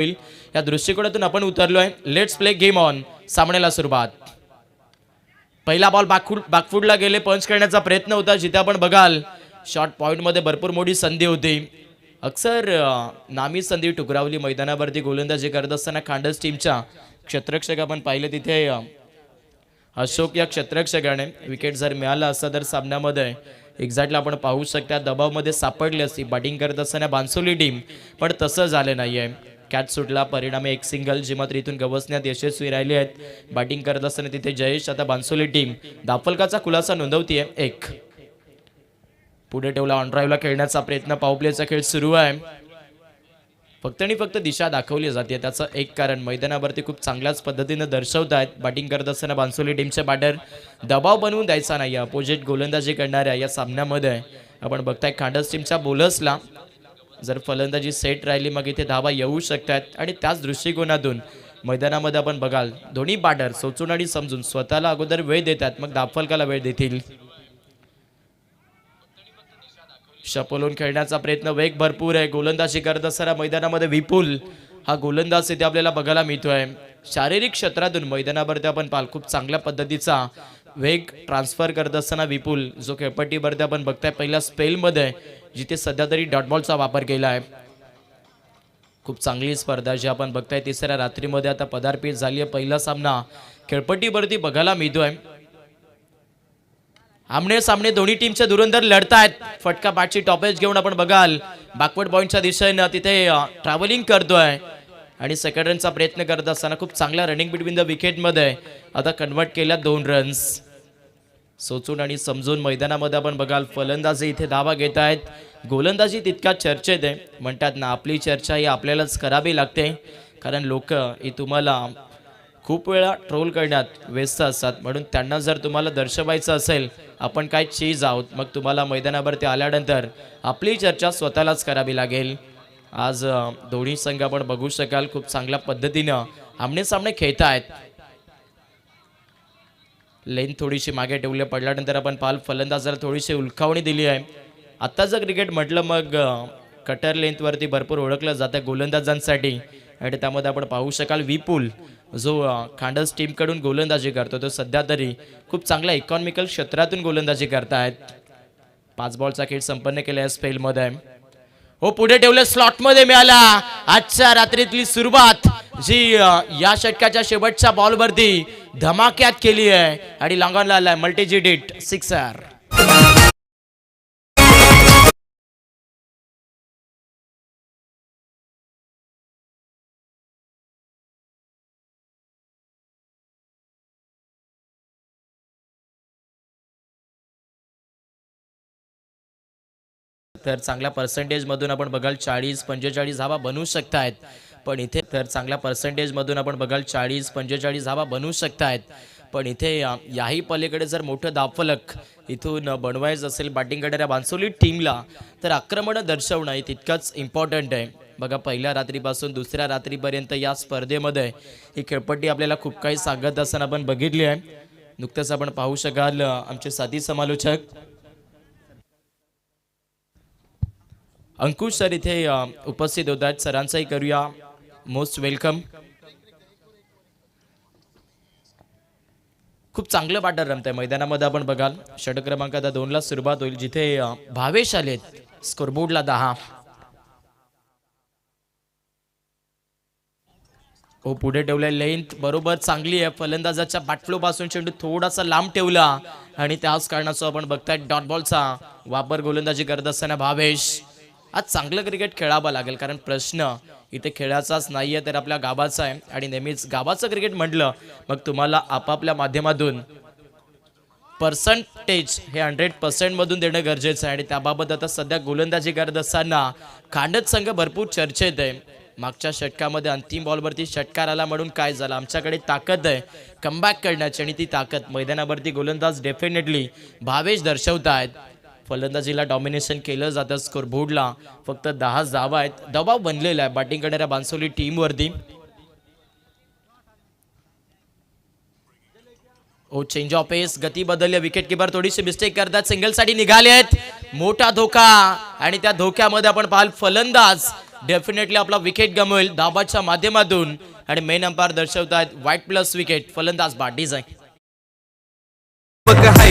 होईल या दृष्टिकोनातून आपण उतरलोय. Let's play game on. सामन्याला सुरुवात. पहिला बॉल बॅकफुटला गेले, पंच करण्याचा प्रयत्न होता. जिथे आपण बघाल शॉर्ट पॉइंट मध्ये भरपूर मोठी संधी होती. अक्सर नामी संधी टुकरावली मैदानावरती गोलंदाजी करत असताना खांडस टीमच्या क्षेत्ररक्षक आपण पाहिले तिथे अशोक या क्षेत्ररक्षकाने विकेट जर मिळाला असता तर सामन्यामध्ये एक्झॅक्टली आपण पाहू शकता दबावमध्ये सापडली असती बॅटिंग करत असताना बांसोली टीम, पण तसं झालं नाहीये. कॅच सुटला, परिणामी एक सिंगल जी मात्र इथून गवसण्यात यशस्वी राहिले आहेत. बॅटिंग करत असताना तिथे जयेश. आता बांसोली टीम दाफलकाचा खुलासा नोंदवतीये. एक पुढे ठेवला, ऑन ड्राईव्हला खेळण्याचा प्रयत्न, पॉवर प्लेचा खेळ सुरू आहे. फक्त आणि फक्त दिशा दाखवली जाते. त्याचं एक कारण मैदानावरती खूप चांगल्याच पद्धतीने दर्शवत आहेत. बॅटिंग करत असताना बांसोली टीमचे बॅटर दबाव बनवून द्यायचा नाही. अपोजिट गोलंदाजी करणाऱ्या या सामन्यामध्ये आपण बघताय खांडस टीमच्या बॉलर्सला जर फलंदाजी सेट राहिली मग इथे धावा येऊ शकतात. आणि त्याच दृष्टिकोनातून मैदानामध्ये आपण बघाल दोन्ही बॅटर सोचून आणि समजून स्वतःला अगोदर वेळ देतात, मग दाफलकाला वेळ देतील. शपलोन खेळण्याचा प्रयत्न, वेग भरपूर आहे. गोलंदाजी करत असताना मैदानामध्ये विपुल हा गोलंदाज इथे आपल्याला बघायला मिळतोय. शारीरिक क्षेत्रातून मैदानावरती आपण पाल खूप चांगल्या पद्धतीचा वेग ट्रान्सफर करत असताना विपुल जो खेळपट्टीवरती आपण बघताय पहिल्या स्पेलमध्ये जिथे सध्या तरी डॉट बॉलचा वापर केला आहे. खूप चांगली स्पर्धा जी आपण बघताय तिसऱ्या रात्रीमध्ये आता पदार्पण झाली आहे. पहिला सामना खेळपट्टीवरती बघायला मिळतोय. आमने सामने दोन्ही टीमचे धुरंधर लढतायत. फटका बॅटची टॉपेज घेऊन आपण बघाल बॅकवर्ड पॉइंटच्या दिशेने तिथे ट्रॅव्हलिंग करतोय आणि सेकंड रनचा प्रयत्न करत असताना खूप चांगला रनिंग बिटवीन द विकेटमध्ये आता कन्वर्ट केल्या 2 रन्स. सोचून आणि समजून मैदानामध्ये आपण बघाल फलंदाजी इथे धावा घेत आहेत. गोलंदाजी तितक्या चर्चेत आहे. म्हणतात ना आपली चर्चा ही आपल्यालाच करावी लागते, कारण लोक ही तुम्हाला खूप वेळा ट्रोल करण्यात व्यस्त असतात. म्हणून त्यांना जर तुम्हाला दर्शवायचं असेल आपण काय चीज आहोत, मग तुम्हाला मैदानावरती आल्यानंतर आपली चर्चा स्वतःलाच करावी लागेल. आज दोन्ही संघ आपण बघू शकाल खूप चांगल्या पद्धतीनं आमने सामने खेळत आहेत. लेन थोडीशी मागे ठेवली पडल्यानंतर आपण पाल फलंदाजाला थोडीशी उलखावणी दिली आहे. आत्ता जर क्रिकेट म्हटलं मग कटर लेंथवरती भरपूर ओळखलं जातं गोलंदाजांसाठी. आणि त्यामध्ये आपण पाहू शकाल विपुल जो खांडस टीमकडून गोलंदाजी करतो तो सध्या तरी खूप चांगल्या इकॉनॉमिकल क्षेत्रातून गोलंदाजी करतायत. 5 बॉलचा खेळ संपन्न केला स्पेलमध्ये. हो पुढे ठेवलं, स्लॉटमध्ये मिळाला. आजच्या रात्रीतली सुरुवात जी या षटकाच्या शेवटच्या बॉलवरती धमाक्यात केली आहे आणि लांगणला आलाय मल्टीजिट सिक्सर. तर चांगल्या पर्सेंटेजमधून आपण बघाल 40-45 धावा बनवू शकतायत. पण इथे तर चांगल्या पर्सेंटेजमधून आपण बघाल 40-45 धावा बनवू शकतायत. पण इथे याही पलीकडे जर मोठं दाफलक इथून बनवायचं असेल बॅटिंग करणाऱ्या बांसोली टीमला तर आक्रमण दर्शवणं हे तितकंच इम्पॉर्टंट आहे. बघा पहिल्या रात्रीपासून दुसऱ्या रात्रीपर्यंत या स्पर्धेमध्ये ही खेळपट्टी आपल्याला खूप काही सांगत असताना आपण बघितली आहे. नुकतंच आपण पाहू शकाल आमचे साथी समालोचक अंकुश सर इथे उपस्थित होत आहेत. सरांचाही करूया मोस्ट वेलकम. खूप चांगलं बॅटर रमतंय मैदानामध्ये आपण बघाल. षटक क्रमांक आता 2ला सुरुवात होईल जिथे भावेश आलेत. स्कोरबोर्डला 10. हो पुढे ठेवलंय, लेंथ बरोबर चांगली आहे. फलंदाजाच्या बॅटफ्लो पासून चेंडू थोडासा लांब ठेवला आणि त्याच कारणाचं आपण बघताय डॉट बॉलचा वापर गोलंदाजी करत असताना भावेश. आज चांगलं क्रिकेट खेळावं लागेल, कारण प्रश्न इथे खेळाचाच नाहीये तर आपल्या गावाचा आहे. आणि नेहमीच गावाचं क्रिकेट म्हटलं मग तुम्हाला आपापल्या माध्यमातून पर्सेंटेज हे 100% मधून देणं गरजेचं आहे. आणि त्याबाबत आता सध्या गोलंदाजी करत असताना खांडत संघ भरपूर चर्चेत आहे. मागच्या षटकामध्ये अंतिम बॉलवरती षटकार आला म्हणून काय झालं, आमच्याकडे ताकद आहे कमबॅक करण्याची आणि ती ताकद मैदानावरती गोलंदाज डेफिनेटली भावेश दर्शवत आहेत. फलंदाजीला डॉमिनेशन केलं जातं. स्कोरबोर्डला फक्त 10 धावा आहेत. दबाव बनलेला आहे बॅटिंग करणाऱ्या बांसोली टीमवरती. ओ चेंज ऑफ पेस, गती बदलली. विकेट किपर थोडीशी मिस्टेक करतात, सिंगल साठी निघाले आहेत. मोठा धोका आणि त्या धोक्यामध्ये आपण पाहाल फलंदाज डेफिनेटली आपला विकेट गमवेल धाबाच्या माध्यमातून आणि मेन अंपायर दर्शवतात व्हाईट प्लस विकेट. फलंदाज बाद डिझाईन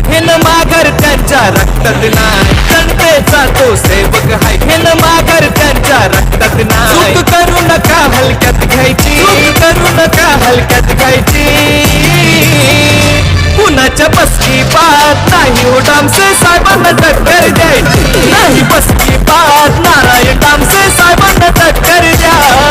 हे न माघार त्यांच्या रक्तात नाही, जनतेचा तो सेवक आहे. हे न माघार त्यांच्या रक्तात नाही. चूक करू नका हलक्यात घ्यायची, चूक करू नका हलक्यात घ्यायची. कुणाच्या बसकी बात नाही हो डामसे साहेबांना टक्कर द्यायची. नाही बसकी बात नारायण डामसे साहेबांना टक्कर द्यायची.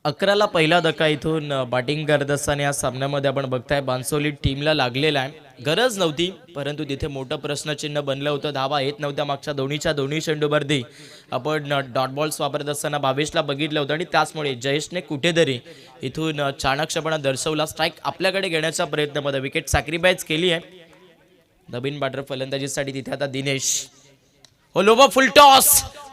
अकराला पहिला धक्का इथून बॅटिंग करत असताना या सामन्यामध्ये आपण बघताय बांसोली टीमला लागलेला आहे. गरज नव्हती परंतु तिथे मोठं प्रश्नचिन्ह बनलं होतं. धावा येत नव्हत्या मागच्या दोन्ही चेंडूवरती. आपण डॉट बॉल्स वापरत असताना भावेशला बघितलं होतं आणि त्याचमुळे जयेशने कुठेतरी इथून चाणक्षपणा दर्शवला. स्ट्राईक आपल्याकडे घेण्याच्या प्रयत्नामध्ये विकेट सॅक्रिफाईस केली आहे. नवीन बॅटर फलंदाजीसाठी तिथे आता दिनेश. लोबा फुल टॉस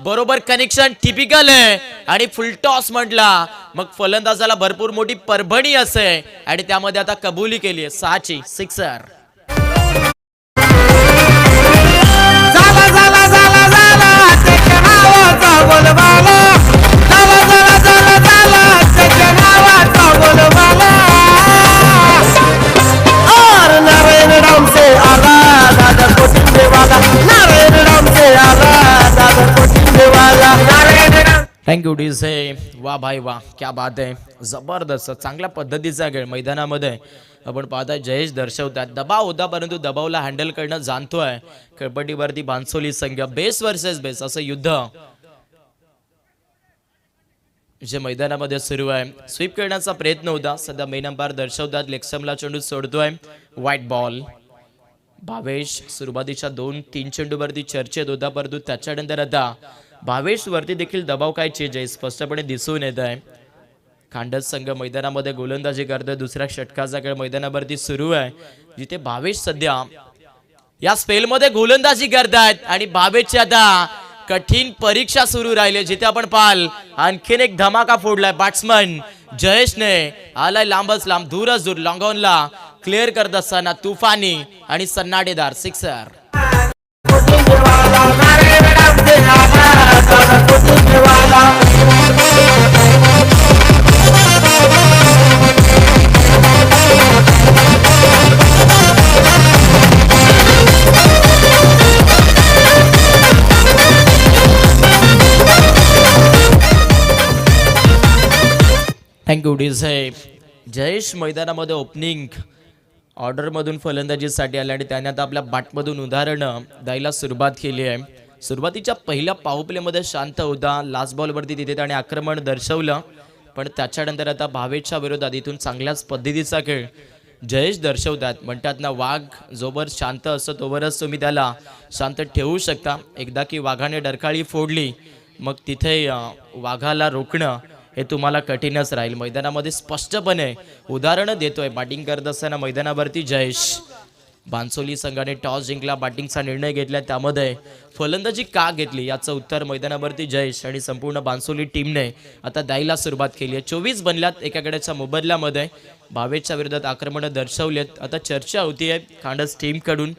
बरोबर कनेक्शन टिपिकल आहे आणि फुल टॉस म्हटला मग फलंदाजाला भरपूर मोठी परभणी असे आणि त्यामध्ये आता कबुली केली आहे. 6ची सिक्सर. Thank you DJ. वा भाई वा, क्या बात आहे. जबरदस्त चांगल्या पद्धतीचा खेळ मैदानामध्ये आपण पाहताय. जयेश दर्शवतात दबाव होता परंतु दबावला हँडल करणं जाणतोय. खेळपट्टीवरती बांसोली संघ बेस वर्सेस बेस असं युद्ध जे मैदानामध्ये सुरू आहे. स्वीप करण्याचा प्रयत्न होता. सध्या मेन अंपायर दर्शवतात लेगस्टंपला चेंडू सोडतोय. White ball. भावेश सुरुवातीच्या 2-3 चेंडूवरती चर्चेत होता परंतु त्याच्यानंतर आता भावेश वरती देखील दबाव काय चेंज आहे स्पष्टपणे दिसून येत आहे. खांडस संघ मैदानामध्ये गोलंदाजी करतोय. दुसऱ्या षटकाचा खेळ मैदानावरती सुरू आहे जिथे भावेश सध्या या स्पेलमध्ये गोलंदाजी करतायत आणि भावेशची आता कठीण परीक्षा सुरू राहिली जिथे आपण पाहाल आणखीन एक धमाका फोडलाय. बॅट्समन जयेशने आलाय लांबच लांब दूरच दूर लॉंगॉनला क्लिअर करत असताना तुफानी आणि सन्नाटेदार सिक्सर. Thank you DJ. जयेश मैदानामध्ये ओपनिंग ऑर्डरमधून फलंदाजीसाठी आले आणि त्याने आता आपल्या बॅटमधून उदाहरणं द्यायला सुरुवात केली आहे. सुरुवातीच्या पहिल्या पॉवर प्लेमध्ये शांत होता. लास्ट बॉलवरती तिथे त्याने आक्रमण दर्शवलं पण त्याच्यानंतर आता भावेशच्या विरोधात इथून चांगल्याच पद्धतीचा खेळ जयेश दर्शवतात. म्हणतात ना वाघ जोवर शांत असतो तोवरच तुम्ही त्याला शांत ठेवू शकता. एकदा की वाघाने डरकाळी फोडली मग तिथे वाघाला रोखणं हे तुम्हाला कठीणच राहील. मैदानामध्ये स्पष्टपणे उदाहरणं देतोय. बॅटिंग करत असताना मैदानावरती जयेश. बांसोली संघाने टॉस जिंकला, बॅटिंगचा निर्णय घेतला. त्यामध्ये फलंदाजी का घेतली याचं उत्तर मैदानावरती जयेश आणि संपूर्ण बांसोली टीमने आता द्यायला सुरुवात केली आहे. 24 बनल्यात एकाकडेच्या मोबदल्यामध्ये. भावेशच्या विरोधात आक्रमणं दर्शवलेत. आता चर्चा होतीये खांडस टीमकडून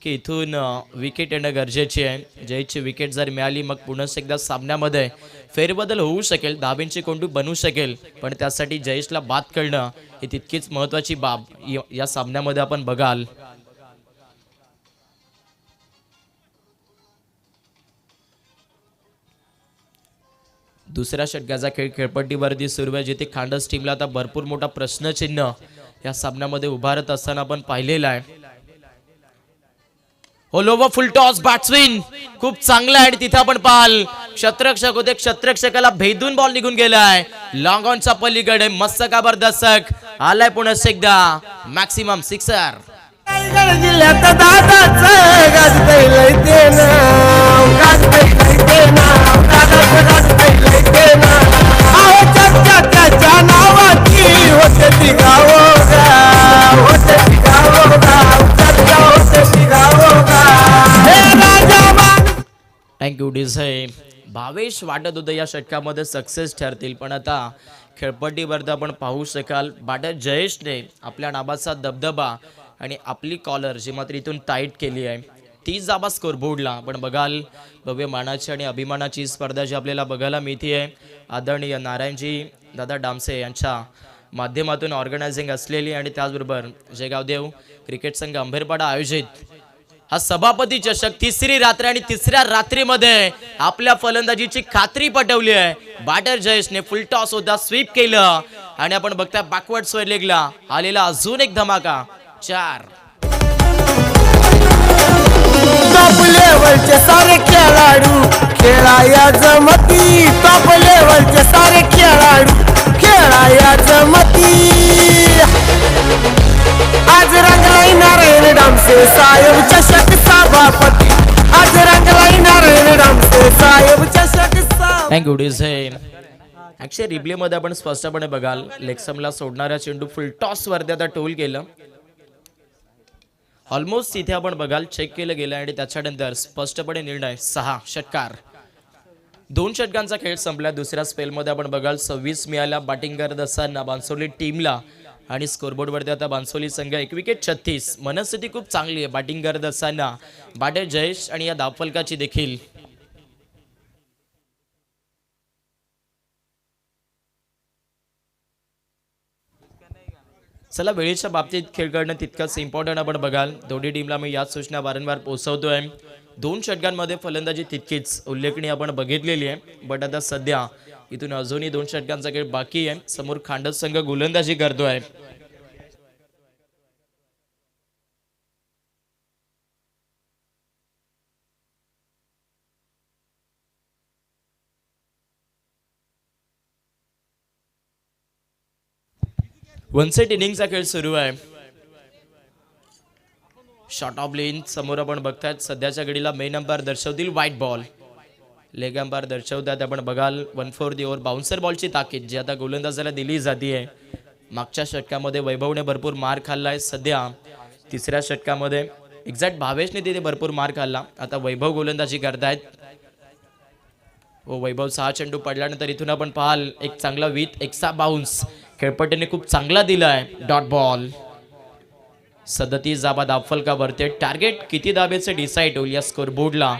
की इथून विकेट येणं गरजेची आहे. जयेशची विकेट जर मिळाली मग पुन्हा एकदा सामन्यामध्ये फेरबदल होऊ शकेल, धाब्यांची कोंडू बनू शकेल पण त्यासाठी जयेशला बाद करणं ही तितकीच महत्त्वाची बाब या सामन्यामध्ये आपण बघाल. दुसऱ्या षटकाचा खेळ खेळपट्टीवरती सुरू आहे जिथे खांडस टीमला आता भरपूर मोठा प्रश्नचिन्ह या सामन्यामध्ये उभारत असताना आपण पाहिलेला आहे. ओलोवा फुल टॉस बॅट्समॅन खूप चांगला आहे आणि तिथे आपण पाहाल क्षेत्ररक्षक होते. क्षेत्ररक्षकाला भेदून बॉल निघून गेलाय. लॉंग ऑनच्या पलीकडे मस्त जबरदस्त आलाय पुन्हा एकदा मॅक्सिमम सिक्सर. थँक्यू डिझाय. भावेश वाटत होतं या षटकामध्ये सक्सेस ठरतील पण आता खेळपट्टीवरती आपण पाहू शकाल बॅटर जयेशने आपल्या नावाचा दबदबा आणि आपली कॉलर जी मात्र इथून टाईट केली आहे 30 धावा स्कोरबोर्डला. पण बघाल भव्य मानाची आणि अभिमानाची स्पर्धा जी आपल्याला बघायला मिळते आहे आदरणीय नारायणजी दादा डामसे यांच्या माध्यमातून ऑर्गनायझिंग असलेली आणि त्याचबरोबर जयगावदेव क्रिकेट संघ अंबेरपाडा आयोजित हा सभापती चषक तिसरी रात्र आणि तिसऱ्या रात्रीमध्ये आपल्या फलंदाजीची खात्री पटवली आहे. बॅटर जयेशने फुल टॉस होता स्वीप केलं आणि आपण बघता बॅकवर्ड स्क्वेअर लेगला आलेला अजून एक धमाका 4. टॉप लेवलचे सारे खेळाडू खेळाया जमती. टॉप लेवलचे सारे खेळाडू खेळाया जमती. आज रंगलाई नारायण डामसे साहेब चषक सभापती. आज रंगलाई नारायण डामसे साहेब चषक सभापती. Thank you DJ. ऍक्च्युअली रिप्ले मध्ये आपण स्पष्टपणे बघाल लेगसमला सोडणारा चेंडू फुल टॉस वरती आता टोल केलं. ऑलमोस्ट तिथे आपण बघाल चेक केलं गेलं आणि त्याच्यानंतर स्पष्टपणे निर्णय 6 षटकार. 2 षटकांचा खेळ संपला. दुसऱ्या स्पेलमध्ये आपण बघाल 26 मिळाला बॅटिंग करत असताना बांसोली टीमला आणि स्कोरबोर्डवरती आता बांसोली संघ 1 विकेट 36. मनस्थिती खूप चांगली आहे बॅटिंग करत असताना बॅटर जयेश आणि या धावफलकाची देखील. चला वेळेच्या बाबतीत खेळ करणं तितकंच इम्पॉर्टंट आपण बघाल. दोन्ही टीमला मी याच सूचना वारंवार पोहोचवतोय. 2 षटकांमध्ये फलंदाजी तितकीच उल्लेखनीय आपण बघितलेली आहे. बट आता सध्या इथून अजूनही 2 षटकांचा खेळ बाकी आहे. समोर खांडस संघ गोलंदाजी करतोय. वन सेट इनिंगचा खेळ सुरू आहे. शॉर्ट ऑफ लेन समोर आपण बघतायत सध्याच्या घडीला मेन अंपायर दर्शवतील व्हाईट बॉल. लेग अंपायर दर्शवतात आपण बघाल 1/4 ओव्हर बाउन्सर बॉलची ताकीद जी आता गोलंदाजाला दिली जाते. मागच्या षटकामध्ये वैभवने भरपूर मार खाल्लाय. सध्या तिसऱ्या षटकामध्ये एक्झॅक्ट भावेशने तिथे भरपूर मार खाल्ला. आता वैभव गोलंदाजी करतायत. वैभव 6 चेंडू पडल्यानंतर इथून आपण पाहाल एक चांगला विथ एक्सा बाउन्स खेळपट्टीने खूप चांगला दिलाय. डॉट बॉल 37 धाबा धावफलकावरती. टार्गेट किती धाबेचे डिसाईड होईल या स्कोरबोर्डला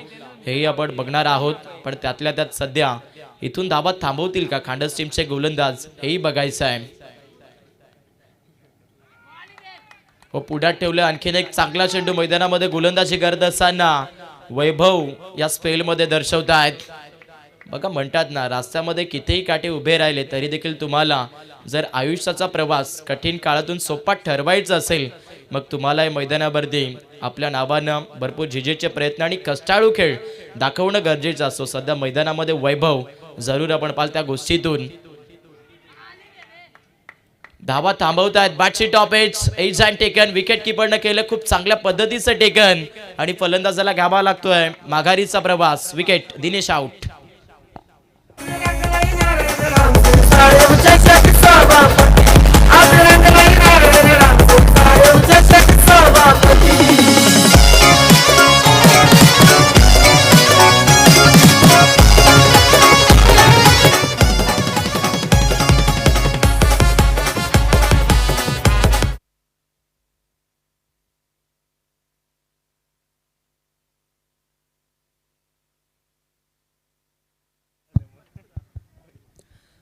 हेही आपण बघणार आहोत. पण त्यातल्या त्यात सध्या इथून धाबा थांबवतील का खांडस टीमचे गोलंदाज हेही बघायचं आहे. पुढ्यात ठेवलं आणखीन एक चांगला चेंडू मैदानामध्ये गोलंदाजी करत असताना वैभव या स्पेलमध्ये दर्शवतायत. बघा म्हणतात ना रस्त्यामध्ये कितीही काटे उभे राहिले तरी देखील तुम्हाला जर आयुष्याचा प्रवास कठीण काळातून सोपा ठरवायचा असेल मग तुम्हाला या मैदानावरती आपल्या नावानं भरपूर झिजेचे प्रयत्न आणि कष्टाळू खेळ दाखवणं गरजेचं असतो. सध्या मैदानामध्ये वैभव जरूर आपण पाल त्या गोष्टीतून धावा थांबवतायत. बॅटची top edge and taken. Wicket किपरनं केलं खूप चांगल्या पद्धतीचं टेकन आणि फलंदाजाला घ्यावा लागतोय माघारीचा प्रवास. Wicket Dinesh out. साहेब चषक सभापती. आज रंगलाई नारायण डामसे साहेब चषक सभापती.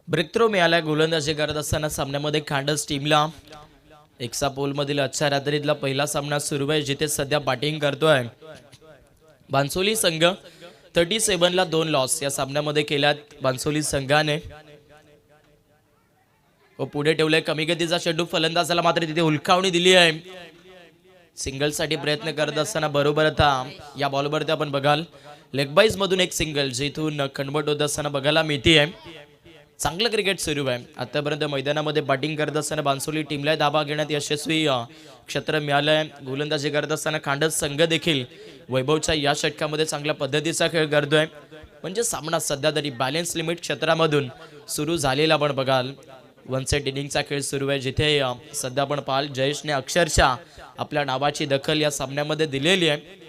ब्रेक थ्रो मिळाला गोलंदाजी करत असताना सामन्यामध्ये खांडस टीमला एक्सा पोल मधील आजच्या रात्रीतला पहिला सामना सुरू आहे जिथे सध्या बॅटिंग करतोय बांसोली संघ. 37ला 2 लॉस या सामन्यामध्ये केल्यात बांसोली संघाने. पुढे ठेवलंय कमी गतीचा चेंडू फलंदाजाला मात्र तिथे हुलकावणी दिली आहे. सिंगल साठी प्रयत्न करत असताना बरोबर आता या बॉलवरती आपण बघाल लेग बाईज मधून एक सिंगल जिथून कन्वर्ट होत असताना बघायला मिळते आहे. चांगलं क्रिकेट सुरू आहे. आतापर्यंत मैदानामध्ये बॅटिंग करत असताना बांसोली टीमला धाबा घेण्यात यशस्वी क्षेत्र मिळालंय. गोलंदाजी करत असताना खांडस संघ देखील वैभवच्या या षटकामध्ये चांगल्या पद्धतीचा खेळ करतोय. म्हणजे सामना सध्या तरी बॅलन्स लिमिट क्षेत्रामधून सुरू झालेला आपण बघाल. वन सेट इनिंगचा खेळ सुरू आहे जिथे सध्या आपण पाहाल जयेशने अक्षरशः आपल्या नावाची दखल या सामन्यामध्ये दिलेली आहे.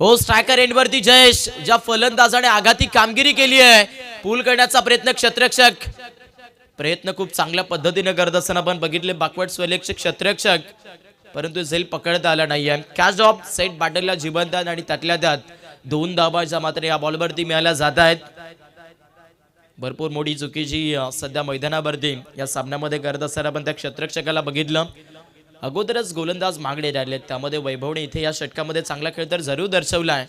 हो स्ट्रायकर एंडवरती जयेश ज्या फलंदाजाने आघाती कामगिरी केली आहे पूल करण्याचा प्रयत्न क्षेत्ररक्षक प्रयत्न खूप चांगल्या पद्धतीने करत असताना आपण बघितले बॅकवर्ड स्वयंरक्षक क्षेत्ररक्षक, परंतु झेल पकडता आला नाहीये. कॅच ड्रॉप सेट बाटलला जिवंत आणि त्यातल्या त्यात 2 धाबाच्या मात्र या बॉलवरती मिळाल्या जात आहेत. भरपूर मोठी चुकीची सध्या मैदानावरती या सामन्यामध्ये करत असताना आपण त्या क्षेत्ररक्षकाला बघितलं. अगोदरच गोलंदाज मागणे राहिले, त्यामध्ये वैभवने इथे या षटकामध्ये चांगला खेळ तर जरूर दर्शवलाय,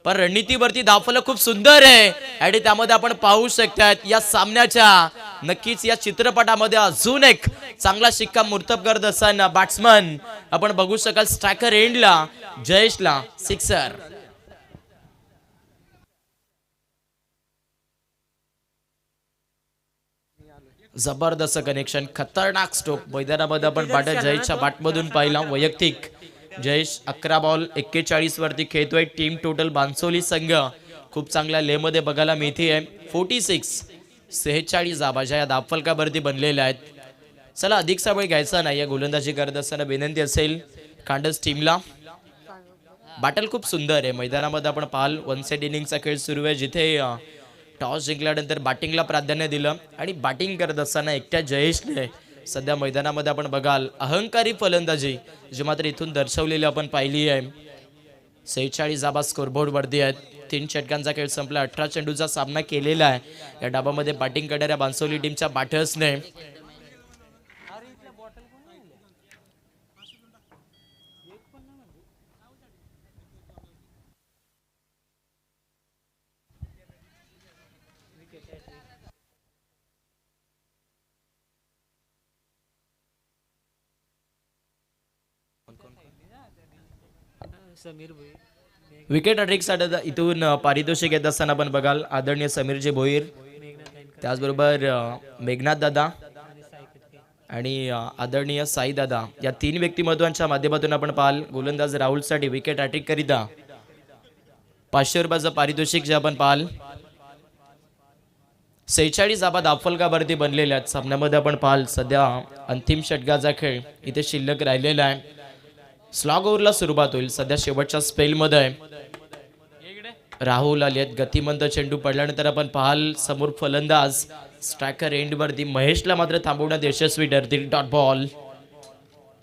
पण रणनीतीवरती धावफलक खूप सुंदर आहे आणि त्यामध्ये आपण पाहू शकतात या सामन्याच्या नक्कीच या चित्रपटामध्ये अजून एक चांगला शिक्का मुर्तब करत असताना बॅट्समन आपण बघू शकाल स्ट्रायकर एंडला जयेशला सिक्सर. जबरदस्त कनेक्शन, खतरनाक स्ट्रोक मैदानामध्ये आपण बॅटर जयेशच्या बॅटमधून पाहिला. वैयक्तिक जयेश 11 बॉल 41 वरती खेळतोय. टीम टोटल बांसोली संघ खूप चांगल्या ले मध्ये बघायला मिळते आहे. 46 धाबा या धावफलकावरती बनलेल्या आहेत. चला अधिकचा वेळ घ्यायचा नाही, या गोलंदाजी करत असताना विनंती असेल खांडस टीमला. बॅटल खूप सुंदर आहे मैदानामध्ये आपण पाहाल. 1 सेट इनिंगचा खेळ सुरू आहे, जिथे टॉस जिंकल्यानंतर बॅटिंगला प्राधान्य दिलं आणि बॅटिंग करत असताना एकट्या जयेशने सध्या मैदानामध्ये आपण बघाल अहंकारी फलंदाजी जी मात्र इथून दर्शवलेली आपण पाहिली आहे. 46 धाबा स्कोरबोर्ड वरती आहेत. 3 षटकांचा खेळ संपला. 18 चेंडूचा सामना केलेला आहे या डाबामध्ये बॅटिंग करणाऱ्या बांसोली टीमच्या बॅटर्सने. विकेट हॅट्रिकसाठी इथून पारितोषिक येत असताना आपण बघाल आदरणीय समीरजी भोईर, त्याचबरोबर मेघनाथ दादा आणि आदरणीय साई दादा या 3 व्यक्तिमत्वांच्या माध्यमातून आपण पाहाल गोलंदाज राहुलसाठी विकेट हॅट्रिक करिता 500 रुपयाचं पारितोषिक जे आपण पाहाल. 46 धाबा धावफलकावरती बनलेल्या आहेत. सामन्यामध्ये आपण पाहाल सध्या अंतिम षटकाचा खेळ इथे शिल्लक राहिलेला आहे. स्लॉग ओव्हरला सुरुवात होईल. सध्या शेवटच्या स्पेलमध्ये राहुल आले आहेत. गतिमंत चेंडू पडल्यानंतर आपण पाहाल समोर फलंदाज स्ट्रायकर एंडवरती महेशला मात्र थांबवण्यात यशस्वी ठरतील. Dot ball.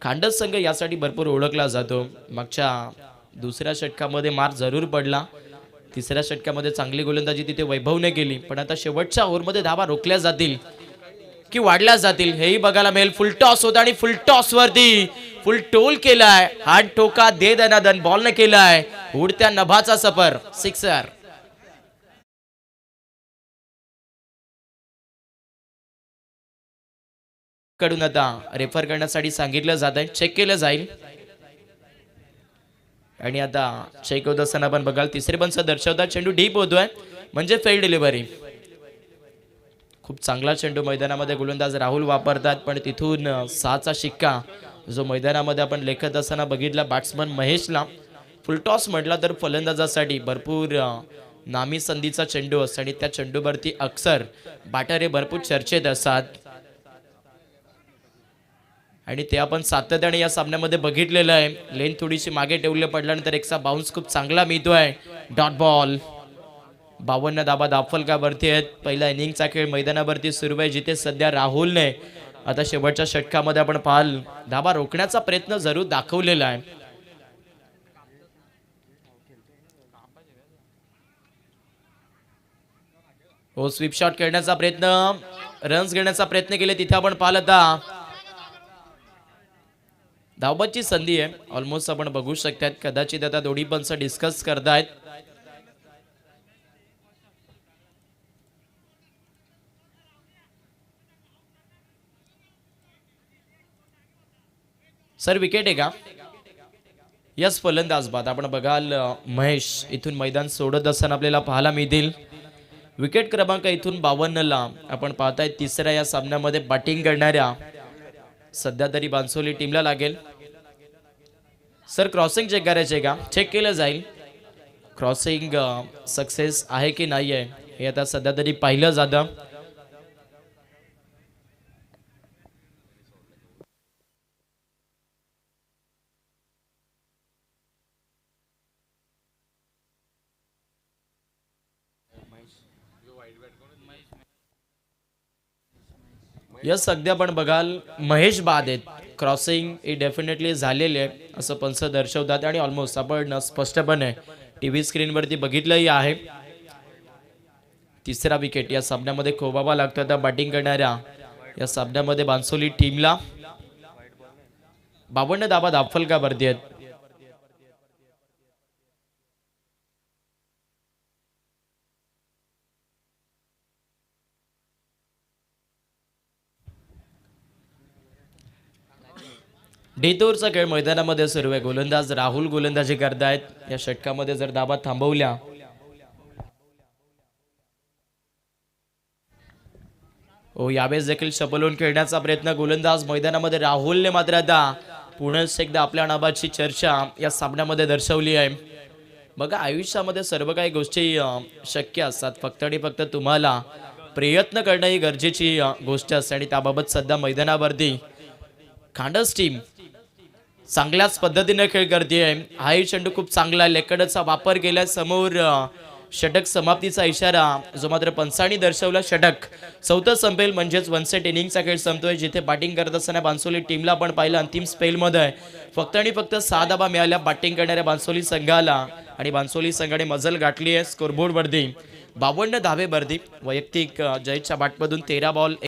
खांडस संघ यासाठी भरपूर ओळखला जातो. मागच्या दुसऱ्या षटकामध्ये मार जरूर पडला, तिसऱ्या षटकामध्ये चांगली गोलंदाजी तिथे वैभवने केली, पण आता शेवटच्या ओव्हरमध्ये धावा रोखल्या जातील की वाढल्या जातील हेही बघायला मिळेल. फुल टॉस होता आणि फुल टॉस वरती फुल टोल केलाय. हात ठोका दे दनादन बॉलने केलाय. उडत्या नभाचा सफर सिक्सर. कडून आता रेफर करण्यासाठी सांगितलं जात आहे, चेक केलं जाईल. आणि आता चेक होत असताना आपण बघाल तिसरे पंच दर्शवतात चेंडू डीप होतोय म्हणजे फेल डिलिव्हरी. खूप चांगला चेंडू मैदानामध्ये गोलंदाज राहुल वापरतात, पण तिथून 6चा शिक्का जो मैदानामध्ये आपण लेखत असताना बघितला बॅट्समन महेशला. फुलटॉस म्हटला तर फलंदाजासाठी भरपूर नामी संधीचा चेंडू असतो आणि त्या चेंडूवरती अक्सर बॅटर हे भरपूर चर्चेत असतात आणि ते आपण सातत्याने या सामन्यामध्ये बघितलेलं आहे. लेन थोडीशी मागे ठेवली पडल्यानंतर एकचा बाउन्स खूप चांगला मिळतोय. Dot ball. 52 धाबा धावफलकावरती आहेत. पहिला इनिंगचा खेळ मैदानावरती सुरू आहे, जिथे सध्या राहुलने आता शेवटच्या षटकामध्ये आपण पाहाल धाबा रोखण्याचा प्रयत्न जरूर दाखवलेला आहे. हो, स्वीप शॉट खेळण्याचा प्रयत्न, रन्स घेण्याचा प्रयत्न केले तिथे आपण पाहाल आता धावबाची संधी आहे. ऑलमोस्ट आपण बघू शकतात कदाचित आता दोन्ही पंच डिस्कस करतायत. सर विकेट आहे का? यस, फलंदाज बाद. आपण बघाल महेश इथून मैदान सोडत असताना आपल्याला पाहायला मिळतील. विकेट क्रमांक इथून 52ला आपण पाहताय तिसऱ्या या सामन्यामध्ये बॅटिंग करणाऱ्या सध्या तरी बांसोली टीमला लागेल. सर क्रॉसिंग चेक करायचे का? चेक केलं जाईल. क्रॉसिंग सक्सेस आहे की नाही आहे हे आता सध्या तरी पाहिलं जातं. यस सध्या पण बघाल महेश बाद आहेत. क्रॉसिंग ही डेफिनेटली झालेली आहे असं पंच दर्शवतात आणि ऑलमोस्ट आपण स्पष्टपणे टीव्ही स्क्रीनवरती बघितलंही आहे. तिसरा विकेट या सामन्यामध्ये खोबावा लागतो आता बॅटिंग करणाऱ्या या सामन्यामध्ये बांसोली टीमला. 52 धावा दाफलकावरती आहेत. डेतोरचा खेळ मैदानामध्ये सुरू आहे. गोलंदाज राहुल गोलंदाजी करतायत. या षटकामध्ये जर धावा थांबवल्या यावेळेस देखील शपलून खेळण्याचा प्रयत्न गोलंदाज मैदानामध्ये राहुलने मात्र आता पुन्हा एकदा आपल्या नावाची चर्चा या सामन्यामध्ये दर्शवली आहे. बघा आयुष्यामध्ये सर्व काही गोष्टी शक्य असतात, फक्त आणि फक्त तुम्हाला प्रयत्न करणं ही गरजेची गोष्ट असते आणि त्याबाबत सध्या मैदानावरती खांडस टीम चांगल्याच पद्धतीने खेळ करते. हाही चेंडू खूप चांगला लेकडचा वापर केला समोर षटक समाप्तीचा इशारा जो मात्र पंचांनी दर्शवला. षटक चौथं संपेल म्हणजेच वन सेट इनिंगचा खेळ संपतोय. जिथे बॅटिंग करत असताना बांसोली टीमला पण पाहिलं अंतिम स्पेलमध्ये फक्त आणि फक्त 6 धावा मिळाल्या बॅटिंग करणाऱ्या बांसोली संघाला आणि बांसोली संघाने मजल गाठली आहे स्कोरबोर्डवरती 52 धावेवरती. वैयक्तिक जयच्या बॅटमधून 13 बॉल